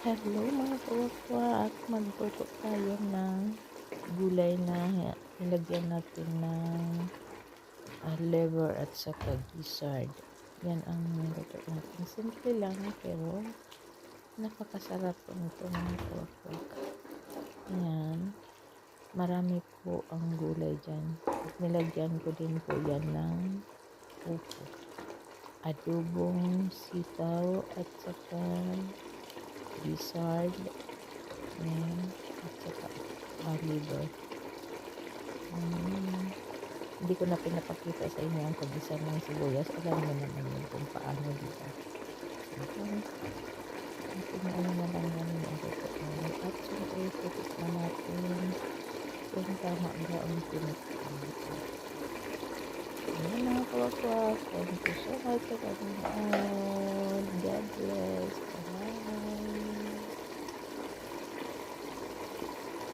Hello mga kawakwak, magluto tayo ng gulay na nilagyan natin ng liver at saka gizzard. Yan ang niluto natin. Simple lang pero napakasarap po nito mga kawakwak. Yan, marami po ang gulay dyan. At nilagyan ko din po yan ng upo. Adobong sitaw at saka gizzard. Ayan, at saka liver. Hindi ko na pinapakita sa inyo ang pag-isa ng sibuyas. Alam mo naman yun kung paano dito. Ayan, ano na lang namin ang tutuin. At syempre, titikman natin kung tama ba ang pinagkain. Ayan mga kawakwak. Thank you so much sa panonood. God bless.